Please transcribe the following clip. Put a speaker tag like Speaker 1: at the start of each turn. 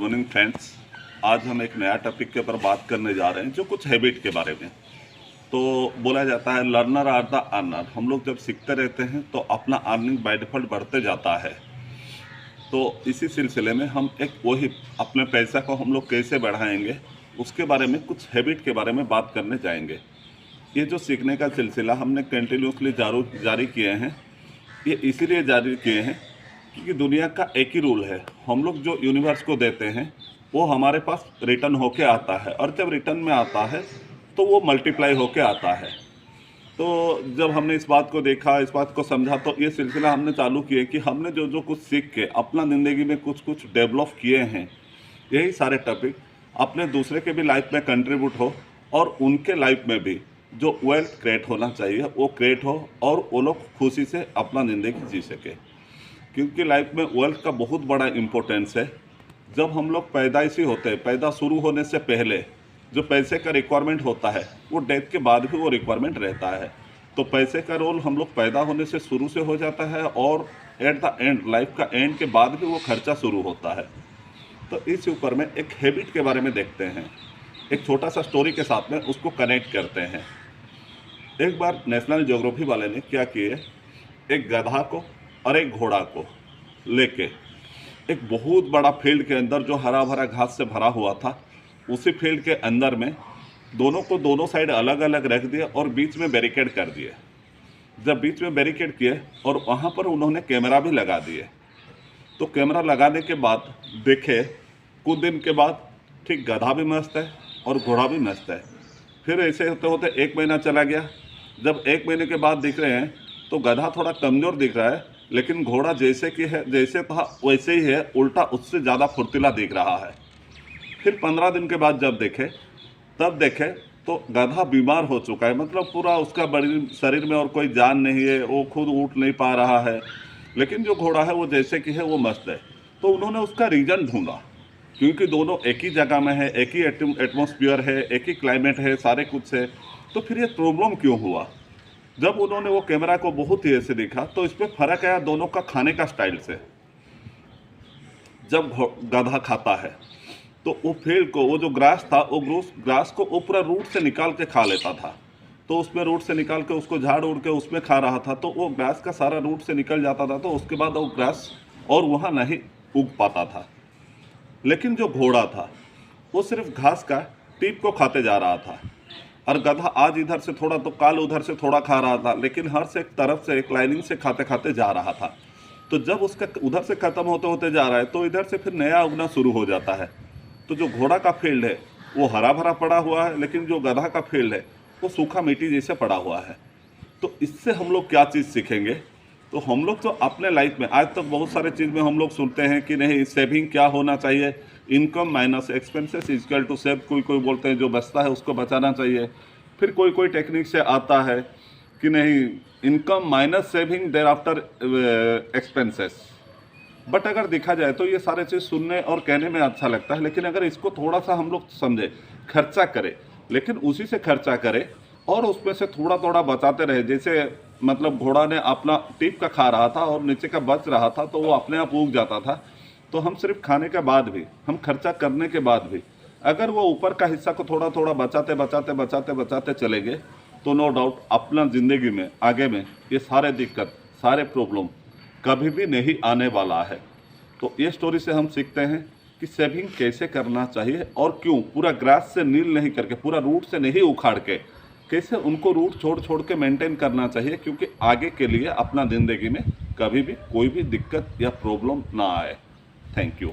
Speaker 1: Morning friends. आज हम एक नया टॉपिक के ऊपर बात करने जा रहे हैं जो कुछ हैबिट के बारे में। तो बोला जाता है लर्नर आर द अर्नर। हम लोग जब सीखते रहते हैं तो अपना अर्निंग बाय डिफॉल्ट बढ़ते जाता है। तो इसी सिलसिले में हम एक वही अपने पैसा को हम लोग कैसे बढ़ाएंगे उसके बारे में, कुछ हैबिट के बारे में बात करने जाएंगे। ये जो सीखने का सिलसिला हमने कंटिन्यूसली जारी किए हैं, ये इसीलिए जारी किए हैं क्योंकि दुनिया का एक ही रूल है। हम लोग जो यूनिवर्स को देते हैं वो हमारे पास रिटर्न होके आता है, और जब रिटर्न में आता है तो वो मल्टीप्लाई होके आता है। तो जब हमने इस बात को देखा, इस बात को समझा, तो ये सिलसिला हमने चालू किए कि हमने जो जो कुछ सीख के अपना ज़िंदगी में कुछ कुछ डेवलप किए हैं, यही सारे टॉपिक अपने दूसरे के भी लाइफ में कंट्रीब्यूट हो और उनके लाइफ में भी जो वेल्थ क्रिएट होना चाहिए वो क्रिएट हो और वो लोग खुशी से अपना ज़िंदगी जी सके। क्योंकि लाइफ में वेल्थ का बहुत बड़ा इम्पोर्टेंस है। जब हम लोग पैदाइशी होते हैं, पैदा शुरू होने से पहले जो पैसे का रिक्वायरमेंट होता है वो डेथ के बाद भी वो रिक्वायरमेंट रहता है। तो पैसे का रोल हम लोग पैदा होने से शुरू से हो जाता है और एट द एंड, लाइफ का एंड के बाद भी वो खर्चा शुरू होता है। तो इस ऊपर में एक हैबिट के बारे में देखते हैं, एक छोटा सा स्टोरी के साथ में उसको कनेक्ट करते हैं। एक बार नेशनल ज्योग्राफी वाले ने क्या किए, एक गधा को और एक घोड़ा को लेके एक बहुत बड़ा फील्ड के अंदर जो हरा भरा घास से भरा हुआ था, उसी फील्ड के अंदर में दोनों को दोनों साइड अलग अलग रख दिए और बीच में बैरिकेड कर दिए। जब बीच में बैरिकेड किए और वहाँ पर उन्होंने कैमरा भी लगा दिए, तो कैमरा लगाने के बाद देखे कुछ दिन के बाद ठीक गधा भी मस्त है और घोड़ा भी मस्त है। फिर ऐसे होते होते एक महीना चला गया। जब एक महीने के बाद दिख रहे हैं तो गधा थोड़ा कमज़ोर दिख रहा है, लेकिन घोड़ा जैसे कि है, जैसे था वैसे ही है, उल्टा उससे ज़्यादा फुर्तीला दिख रहा है। फिर 15 दिन के बाद जब देखे तब देखे तो गधा बीमार हो चुका है, मतलब पूरा उसका बड़ी शरीर में और कोई जान नहीं है, वो खुद उठ नहीं पा रहा है। लेकिन जो घोड़ा है वो जैसे कि है वो मस्त है। तो उन्होंने उसका रीज़न ढूंढा, क्योंकि दोनों एक ही जगह में है, एक ही एटमॉस्फेयर है, एक ही क्लाइमेट है, सारे कुछ है। तो फिर ये प्रॉब्लम क्यों हुआ? जब उन्होंने वो कैमरा को बहुत ही ऐसे देखा तो इसमें फ़र्क आया दोनों का खाने का स्टाइल से। जब गधा खाता है तो वो फील्ड को, वो जो ग्रास था, वो ग्रास को वो पूरा रूट से निकाल के खा लेता था। तो उसमें रूट से निकाल के उसको झाड़ उड़ के उसमें खा रहा था, तो वो ग्रास का सारा रूट से निकल जाता था, तो उसके बाद वो ग्रास और वहाँ नहीं उग पाता था। लेकिन जो घोड़ा था वो सिर्फ घास का टीप को खाते जा रहा था, और गधा आज इधर से थोड़ा तो काल उधर से थोड़ा खा रहा था, लेकिन हर से एक तरफ से एक लाइनिंग से खाते खाते जा रहा था। तो जब उसका उधर से ख़त्म होते होते जा रहा है तो इधर से फिर नया उगना शुरू हो जाता है। तो जो घोड़ा का फील्ड है वो हरा भरा पड़ा हुआ है, लेकिन जो गधा का फील्ड है वो सूखा मिट्टी जैसे पड़ा हुआ है। तो इससे हम लोग क्या चीज़ सीखेंगे? तो हम लोग तो अपने लाइफ में आज तक बहुत सारे चीज़ में हम लोग सुनते हैं कि नहीं, सेविंग क्या होना चाहिए, income minus expenses equal to save. कोई बोलते हैं जो बचता है उसको बचाना चाहिए। फिर कोई टेक्निक से आता है कि नहीं, income minus saving there after expenses. But अगर देखा जाए तो ये सारे चीज़ सुनने और कहने में अच्छा लगता है, लेकिन अगर इसको थोड़ा सा हम लोग समझे, खर्चा करें, लेकिन उसी से खर्चा करें और उसमें से थोड़ा थोड़ा बचाते रहे। जैसे मतलब घोड़ा ने अपना टिप का खा रहा था और नीचे का बच रहा था, तो वो अपने आप उग जाता था। तो हम सिर्फ खाने के बाद भी, हम खर्चा करने के बाद भी, अगर वो ऊपर का हिस्सा को थोड़ा थोड़ा बचाते चलेंगे, तो नो डाउट अपना ज़िंदगी में आगे में ये सारे दिक्कत, सारे प्रॉब्लम कभी भी नहीं आने वाला है। तो ये स्टोरी से हम सीखते हैं कि सेविंग कैसे करना चाहिए और क्यों, पूरा ग्रास से नील नहीं करके, पूरा रूट से नहीं उखाड़ के, कैसे उनको रूट छोड़ के मेंटेन करना चाहिए, क्योंकि आगे के लिए अपना ज़िंदगी में कभी भी कोई भी दिक्कत या प्रॉब्लम ना आए। Thank you.